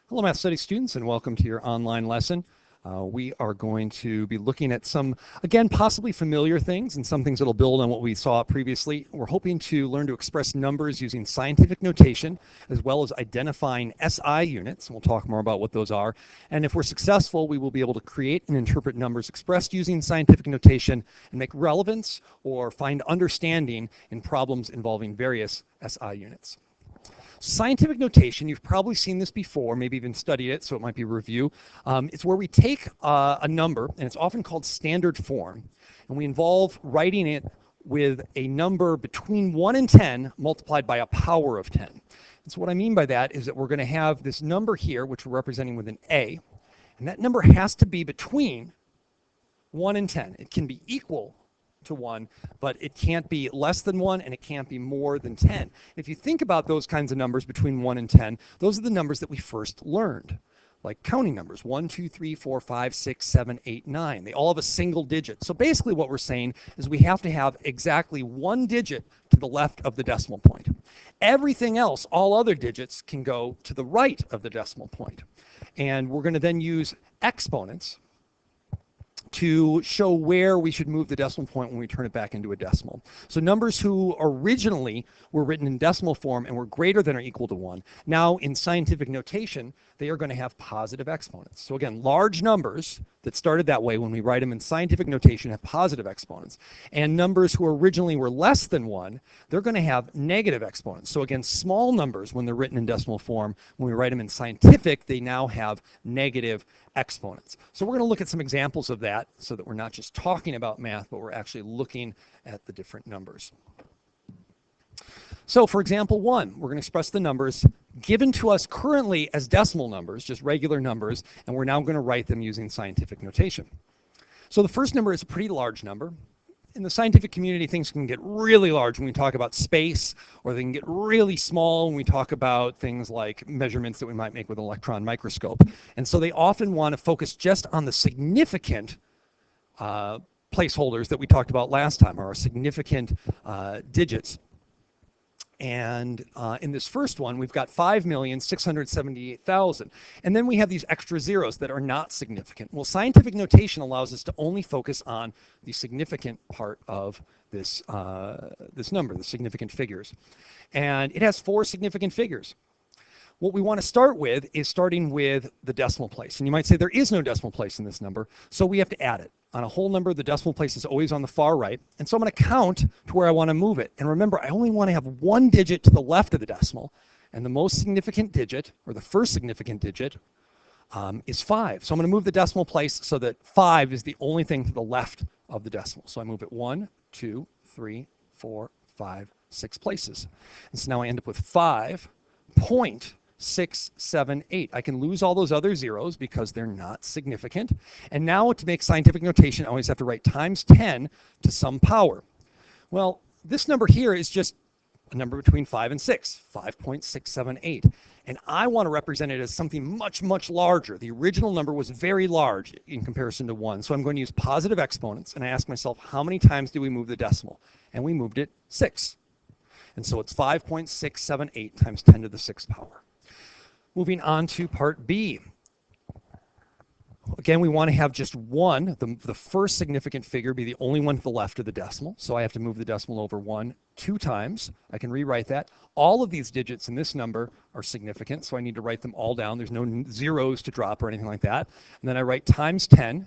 Hello, Math Studies students, and welcome to your online lesson. We are going to be looking at some, again, possibly familiar things and some things that will build on what we saw previously. We're hoping to learn to express numbers using scientific notation, as well as identifying SI units. We'll talk more about what those are. And if we're successful, we will be able to create and interpret numbers expressed using scientific notation and make relevance or find understanding in problems involving various SI units. Scientific notation, you've probably seen this before, maybe even studied it, so it might be a review. It's where we take a number, and it's often called standard form, and we involve writing it with a number between 1 and 10 multiplied by a power of 10. And so what I mean by that is that we're going to have this number here, which we're representing with an A, and that number has to be between 1 and 10. It can be equal to 1, but it can't be less than 1 and it can't be more than 10. If you think about those kinds of numbers between 1 and 10, those are the numbers that we first learned, like counting numbers 1, 2, 3, 4, 5, 6, 7, 8, 9. They all have a single digit. So basically what we're saying is we have to have exactly one digit to the left of the decimal point. Everything else, all other digits, can go to the right of the decimal point. And we're going to then use exponents to show where we should move the decimal point when we turn it back into a decimal. So numbers who originally were written in decimal form and were greater than or equal to 1, now in scientific notation, they are going to have positive exponents. So again, large numbers that started that way when we write them in scientific notation have positive exponents. And numbers who originally were less than 1, they're going to have negative exponents. So again, small numbers, when they're written in decimal form, when we write them in scientific, they now have negative exponents. So we're going to look at some examples of that so that we're not just talking about math, but we're actually looking at the different numbers. So for example 1, we're going to express the numbers given to us currently as decimal numbers, just regular numbers, and we're now going to write them using scientific notation. So the first number is a pretty large number. In the scientific community, things can get really large when we talk about space, or they can get really small when we talk about things like measurements that we might make with an electron microscope. And so they often want to focus just on the significant placeholders that we talked about last time, or our significant digits. And in this first one, we've got 5,678,000. And then we have these extra zeros that are not significant. Well, scientific notation allows us to only focus on the significant part of this, this number, the significant figures. And it has 4 significant figures. What we want to start with is starting with the decimal place. And you might say there is no decimal place in this number, so we have to add it. On a whole number, the decimal place is always on the far right. And so I'm going to count to where I want to move it. And remember, I only want to have one digit to the left of the decimal. And the most significant digit, or the first significant digit, is 5. So I'm going to move the decimal place so that 5 is the only thing to the left of the decimal. So I move it 1, 2, 3, 4, 5, 6 places. And so now I end up with 5.678. I can lose all those other zeros because they're not significant. And now to make scientific notation, I always have to write times 10 to some power. Well, this number here is just a number between 5 and 6, 5.678. And I want to represent it as something much, much larger. The original number was very large in comparison to 1. So I'm going to use positive exponents. And I ask myself, how many times do we move the decimal? And we moved it 6. And so it's 5.678 times 10 to the 6th power. Moving on to part B. Again, we want to have just one, the first significant figure be the only one to the left of the decimal. So I have to move the decimal over 2 times. I can rewrite that. All of these digits in this number are significant, so I need to write them all down. There's no zeros to drop or anything like that. And then I write times 10.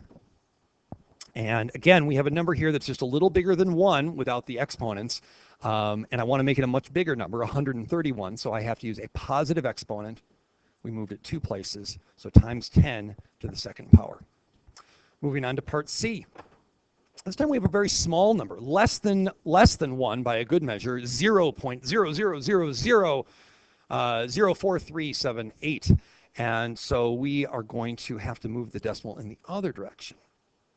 And again, we have a number here that's just a little bigger than 1 without the exponents. And I want to make it a much bigger number, 131. So I have to use a positive exponent. We moved it 2 places, so times 10 to the 2nd power. Moving on to part C. This time we have a very small number, less than 1 by a good measure, 0.000004378. And so we are going to have to move the decimal in the other direction.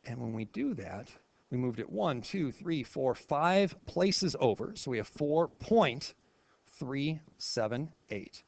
And when we do that, we moved it 1, 2, 3, 4, 5 places over. So we have 4.378.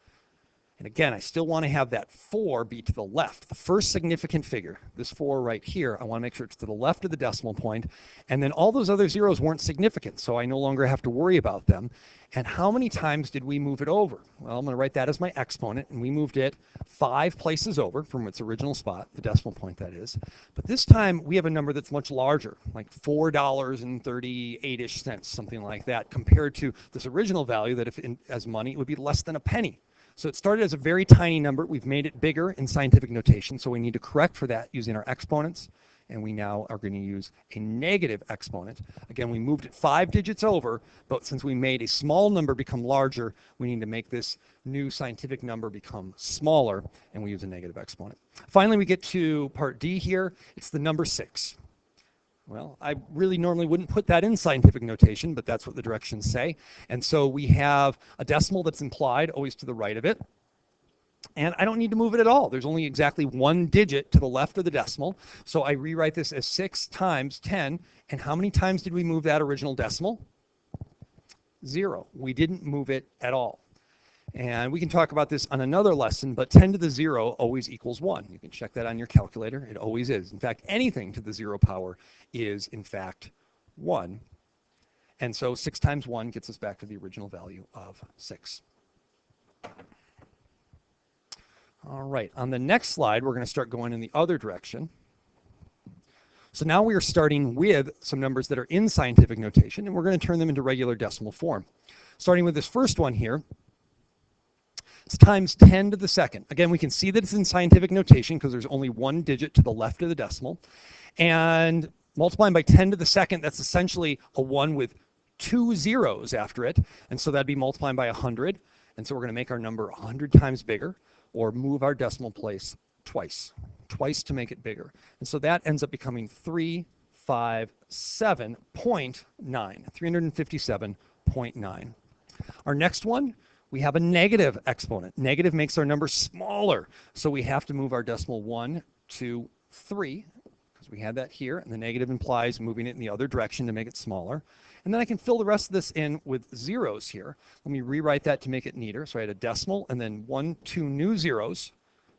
And again, I still want to have that 4 be to the left, the first significant figure. This 4 right here, I want to make sure it's to the left of the decimal point. And then all those other zeros weren't significant, so I no longer have to worry about them. And how many times did we move it over? Well, I'm going to write that as my exponent, and we moved it 5 places over from its original spot, the decimal point that is. But this time we have a number that's much larger, like $4.38-ish, something like that, compared to this original value that if as money, it would be less than a penny. So it started as a very tiny number. We've made it bigger in scientific notation, so we need to correct for that using our exponents. And we now are going to use a negative exponent. Again, we moved it 5 digits over, but since we made a small number become larger, we need to make this new scientific number become smaller, and we use a negative exponent. Finally, we get to part D here. It's the number 6. Well, I really normally wouldn't put that in scientific notation, but that's what the directions say. And so we have a decimal that's implied always to the right of it. And I don't need to move it at all. There's only exactly 1 digit to the left of the decimal. So I rewrite this as 6 times 10. And how many times did we move that original decimal? 0. We didn't move it at all. And we can talk about this on another lesson, but 10 to the 0 always equals 1. You can check that on your calculator. It always is. In fact, anything to the 0 power is, in fact, 1. And so 6 times 1 gets us back to the original value of 6. All right, on the next slide, we're going to start going in the other direction. So now we are starting with some numbers that are in scientific notation, and we're going to turn them into regular decimal form. Starting with this first one here, it's times 10 to the second. Again, we can see that it's in scientific notation because there's only 1 digit to the left of the decimal. And multiplying by 10 to the second, that's essentially a 1 with 2 zeros after it. And so that'd be multiplying by 100. And so we're going to make our number 100 times bigger, or move our decimal place twice to make it bigger. And so that ends up becoming 357.9, 357.9. Our next one, we have a negative exponent. Negative makes our number smaller. So we have to move our decimal 1, 2, 3, because we had that here, and the negative implies moving it in the other direction to make it smaller. And then I can fill the rest of this in with zeros here. Let me rewrite that to make it neater. So I had a decimal and then 1, 2 new zeros,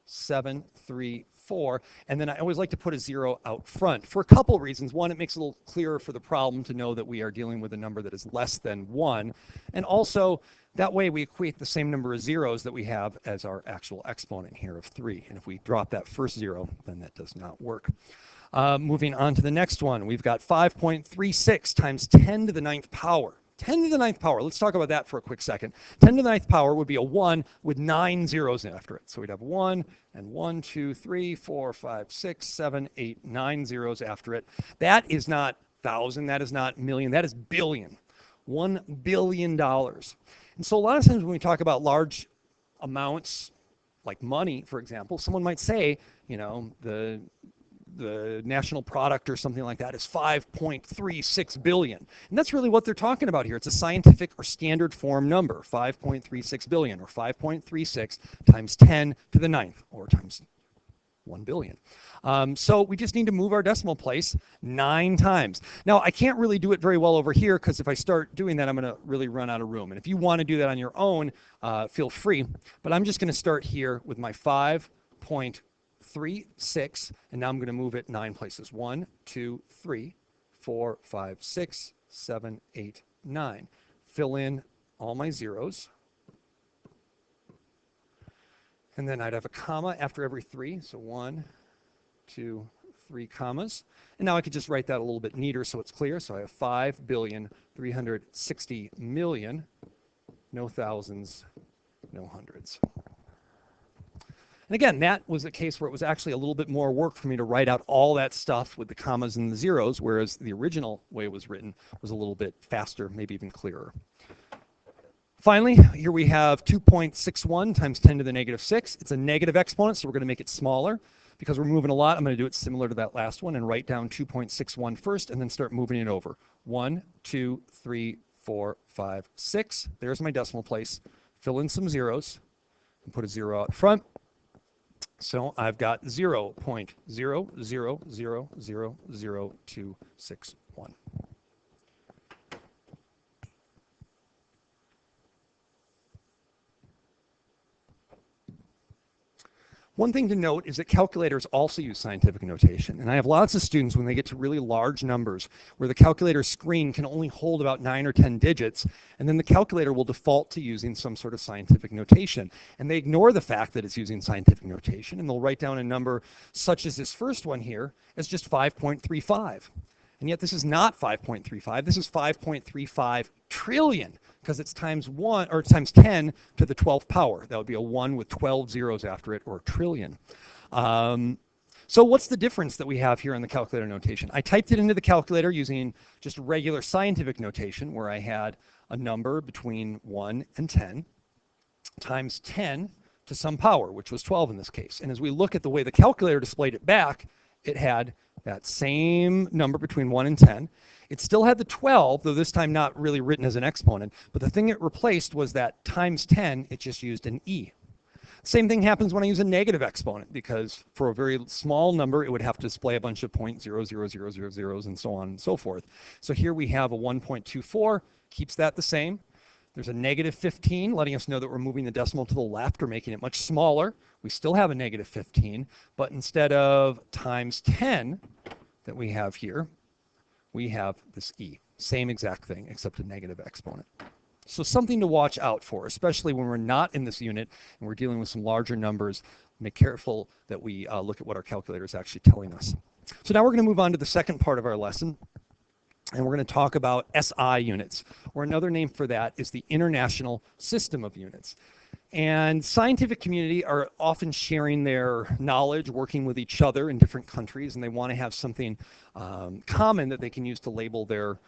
7, 3, 4. And then I always like to put a 0 out front for a couple reasons. One, it makes it a little clearer for the problem to know that we are dealing with a number that is less than 1. And also, that way we equate the same number of zeros that we have as our actual exponent here of 3. And if we drop that first 0, then that does not work. Moving on to the next one, we've got 5.36 times 10 to the 9th power. 10 to the 9th power, let's talk about that for a quick second. 10 to the 9th power would be a 1 with 9 zeros after it. So we'd have 1 and 1, 2, 3, 4, 5, 6, 7, 8, 9 zeros after it. That is not thousand, that is not million, that is billion. $1 billion. And so a lot of times when we talk about large amounts, like money, for example, someone might say, you know, the national product or something like that is 5.36 billion. And that's really what they're talking about here. It's a scientific or standard form number, 5.36 billion, or 5.36 times 10 to the 9th, or times 1 billion. So we just need to move our decimal place 9 times. Now, I can't really do it very well over here because if I start doing that, I'm going to really run out of room. And if you want to do that on your own, feel free. But I'm just going to start here with my 5.36, and now I'm going to move it 9 places. 1, 2, 3, 4, 5, 6, 7, 8, 9. Fill in all my zeros. And then I'd have a comma after every 3. So 1, 2, 3 commas. And now I could just write that a little bit neater so it's clear. So I have 5,360,000,000, no thousands, no hundreds. And again, that was a case where it was actually a little bit more work for me to write out all that stuff with the commas and the zeros, whereas the original way it was written was a little bit faster, maybe even clearer. Finally, here we have 2.61 times 10 to the negative 6. It's a negative exponent, so we're going to make it smaller. Because we're moving a lot, I'm going to do it similar to that last one and write down 2.61 first and then start moving it over. 1, 2, 3, 4, 5, 6. There's my decimal place. Fill in some zeros and put a 0 out front. So I've got 0.000000261. One thing to note is that calculators also use scientific notation. And I have lots of students when they get to really large numbers where the calculator screen can only hold about 9 or 10 digits, and then the calculator will default to using some sort of scientific notation. And they ignore the fact that it's using scientific notation, and they'll write down a number such as this first one here as just 5.35. And yet this is not 5.35, this is 5.35 trillion, because it's times 1 or times 10 to the 12th power. That would be a 1 with 12 zeros after it, or trillion. So what's the difference that we have here in the calculator notation? I typed it into the calculator using just regular scientific notation, where I had a number between 1 and 10 times 10 to some power, which was 12 in this case. And as we look at the way the calculator displayed it back, it had that same number between 1 and 10. It still had the 12, though this time not really written as an exponent, but the thing it replaced was that times 10, it just used an e. Same thing happens when I use a negative exponent, because for a very small number, it would have to display a bunch of 0.00000 and so on and so forth. So here we have a 1.24, keeps that the same. There's a negative 15, letting us know that we're moving the decimal to the left or making it much smaller. We still have a negative 15, but instead of times 10 that we have here, we have this e. Same exact thing, except a negative exponent. So something to watch out for, especially when we're not in this unit and we're dealing with some larger numbers. Make careful that we look at what our calculator is actually telling us. So now we're going to move on to the second part of our lesson, and we're going to talk about SI units, or another name for that is the International System of Units. And scientific community are often sharing their knowledge, working with each other in different countries, and they want to have something common that they can use to label their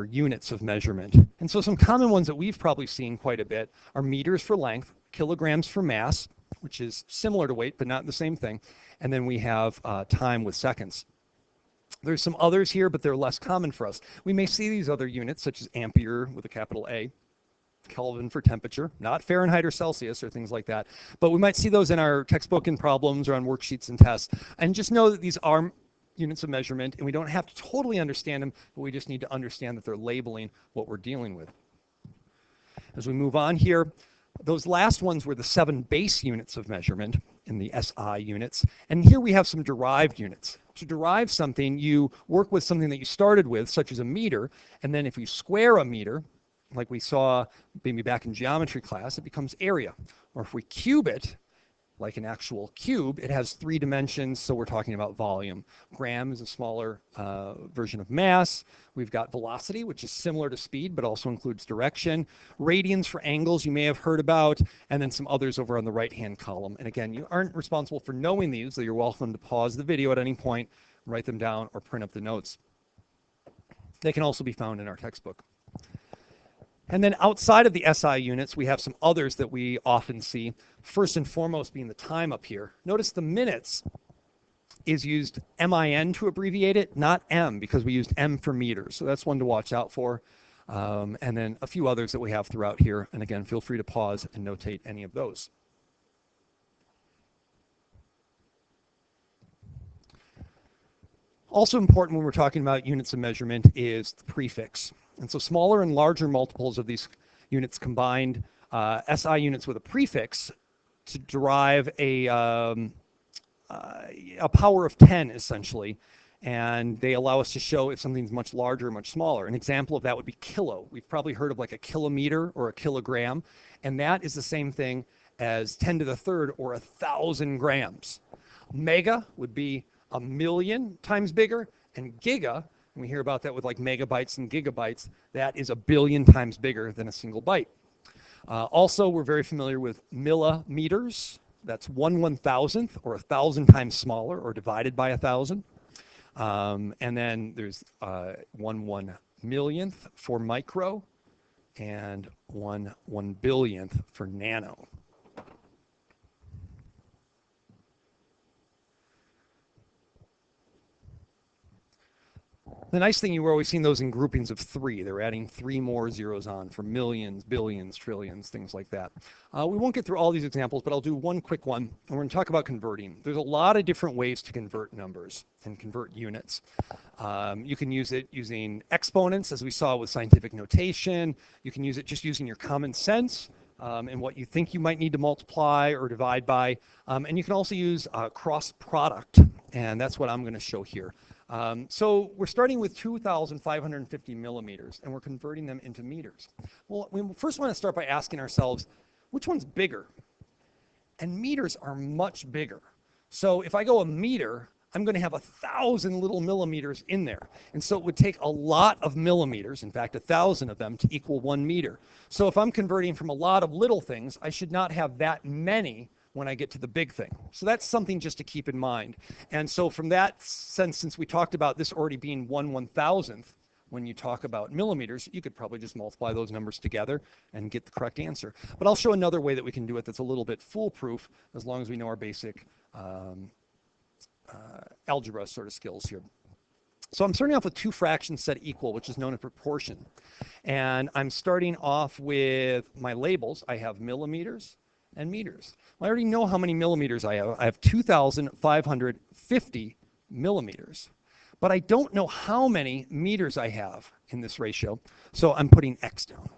units of measurement. And so some common ones that we've probably seen quite a bit are meters for length, kilograms for mass, which is similar to weight but not the same thing, and then we have time with seconds. There's some others here, but they're less common for us. We may see these other units, such as ampere with a capital A, Kelvin for temperature, not Fahrenheit or Celsius or things like that, but we might see those in our textbook and problems or on worksheets and tests. And just know that these are units of measurement, and we don't have to totally understand them, but we just need to understand that they're labeling what we're dealing with. As we move on here, those last ones were the 7 base units of measurement in the SI units, and here we have some derived units. To derive something, you work with something that you started with, such as a meter, and then if you square a meter, like we saw maybe back in geometry class, it becomes area. Or if we cube it, like an actual cube, it has 3 dimensions, so we're talking about volume. Gram is a smaller version of mass. We've got velocity, which is similar to speed, but also includes direction. Radians for angles you may have heard about, and then some others over on the right-hand column. And again, you aren't responsible for knowing these, so you're welcome to pause the video at any point, write them down, or print up the notes. They can also be found in our textbook. And then outside of the SI units, we have some others that we often see. First and foremost being the time up here. Notice the minutes is used MIN to abbreviate it, not M, because we used M for meters. So that's one to watch out for. And then a few others that we have throughout here. And again, feel free to pause and notate any of those. Also important when we're talking about units of measurement is the prefix. And so smaller and larger multiples of these units combined, SI units with a prefix, to derive a power of 10 essentially, and they allow us to show if something's much larger or much smaller. An example of that would be kilo. We've probably heard of like a kilometer or a kilogram, and that is the same thing as 10 to the third or 1,000 grams. Mega would be 1,000,000 times bigger, and giga, and we hear about that with like megabytes and gigabytes, that is 1,000,000,000 times bigger than a single byte. Also, we're very familiar with millimeters. That's 1/1000th, or 1,000 times smaller, or divided by 1,000. And then there's 1/1,000,000th for micro, and 1/1,000,000,000th for nano. The nice thing, you were always seeing those in groupings of 3. They're adding 3 more zeros on for millions, billions, trillions, things like that. We won't get through all these examples, but I'll do one quick one. And we're going to talk about converting. There's a lot of different ways to convert numbers and convert units. You can use it using exponents, as we saw with scientific notation. You can use it just using your common sense. and what you think you might need to multiply or divide by. And you can also use cross product, and that's what I'm going to show here. So we're starting with 2,550 millimeters, and we're converting them into meters. Well, we first want to start by asking ourselves, which one's bigger? And meters are much bigger. So if I go a meter, I'm going to have 1,000 little millimeters in there. And so it would take a lot of millimeters, in fact, 1,000 of them, to equal 1 meter. So if I'm converting from a lot of little things, I should not have that many when I get to the big thing. So that's something just to keep in mind. And so from that sense, since we talked about this already being 1/1000th, when you talk about millimeters, you could probably just multiply those numbers together and get the correct answer. But I'll show another way that we can do it that's a little bit foolproof, as long as we know our basic algebra sort of skills here. So I'm starting off with two fractions set equal, which is known as proportion. And I'm starting off with my labels. I have millimeters and meters. Well, I already know how many millimeters I have. I have 2,550 millimeters. But I don't know how many meters I have in this ratio, so I'm putting x down.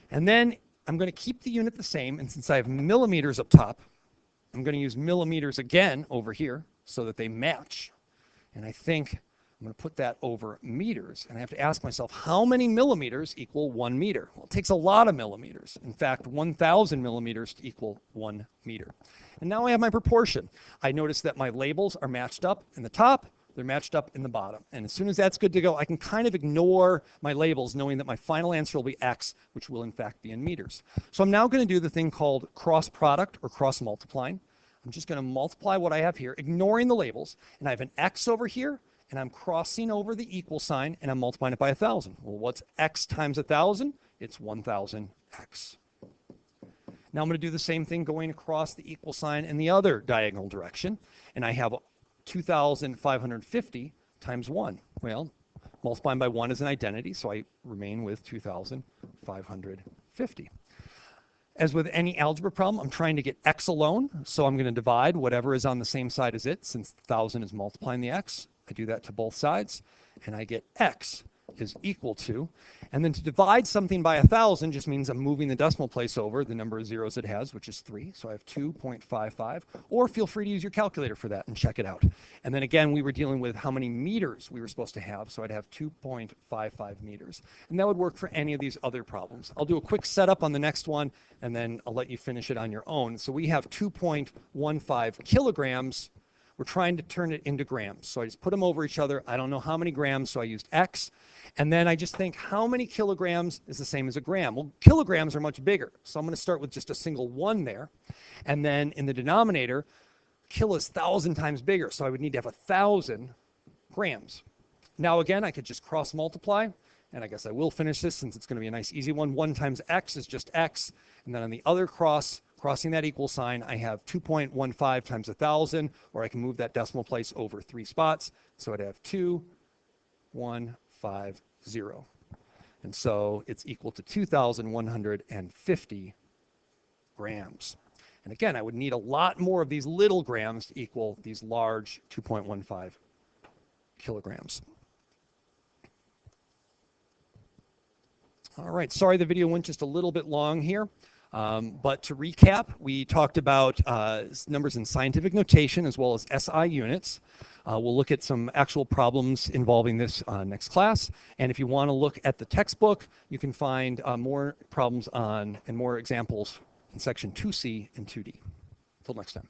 And then I'm going to keep the unit the same, and since I have millimeters up top, I'm going to use millimeters again over here so that they match. And I think I'm going to put that over meters, and I have to ask myself, how many millimeters equal 1 meter? Well, it takes a lot of millimeters. In fact, 1,000 millimeters to equal 1 meter. And now I have my proportion. I notice that my labels are matched up in the top, they're matched up in the bottom. And as soon as that's good to go, I can kind of ignore my labels, knowing that my final answer will be x, which will in fact be in meters. So I'm now going to do the thing called cross product or cross multiplying. I'm just going to multiply what I have here, ignoring the labels, and I have an x over here, and I'm crossing over the equal sign, and I'm multiplying it by 1,000. Well, what's x times 1,000? It's 1,000x. Now I'm going to do the same thing going across the equal sign in the other diagonal direction, and I have 2,550 times 1. Well, multiplying by 1 is an identity, so I remain with 2,550. As with any algebra problem, I'm trying to get x alone, so I'm going to divide whatever is on the same side as it, since 1,000 is multiplying the x. I do that to both sides, and I get x is equal to, and then to divide something by 1,000 just means I'm moving the decimal place over the number of zeros it has, which is 3, so I have 2.55, or feel free to use your calculator for that and check it out. And then again, we were dealing with how many meters we were supposed to have, so I'd have 2.55 meters. And that would work for any of these other problems. I'll do a quick setup on the next one, and then I'll let you finish it on your own. So we have 2.15 kilograms. We're trying to turn it into grams. So I just put them over each other. I don't know how many grams, so I used x. And then I just think, how many kilograms is the same as a gram? Well, kilograms are much bigger. So I'm going to start with just a single 1 there. And then in the denominator, kilo is 1,000 times bigger. So I would need to have 1,000 grams. Now again, I could just cross multiply. And I guess I will finish this since it's going to be a nice easy one. 1 times x is just x. And then on the other crossing that equal sign, I have 2.15 times 1,000, or I can move that decimal place over 3 spots. So I'd have 2,150. And so it's equal to 2,150 grams. And again, I would need a lot more of these little grams to equal these large 2.15 kilograms. All right, sorry the video went just a little bit long here. But to recap, we talked about numbers in scientific notation as well as SI units. We'll look at some actual problems involving this next class. And if you want to look at the textbook, you can find more problems on and more examples in section 2C and 2D. Until next time.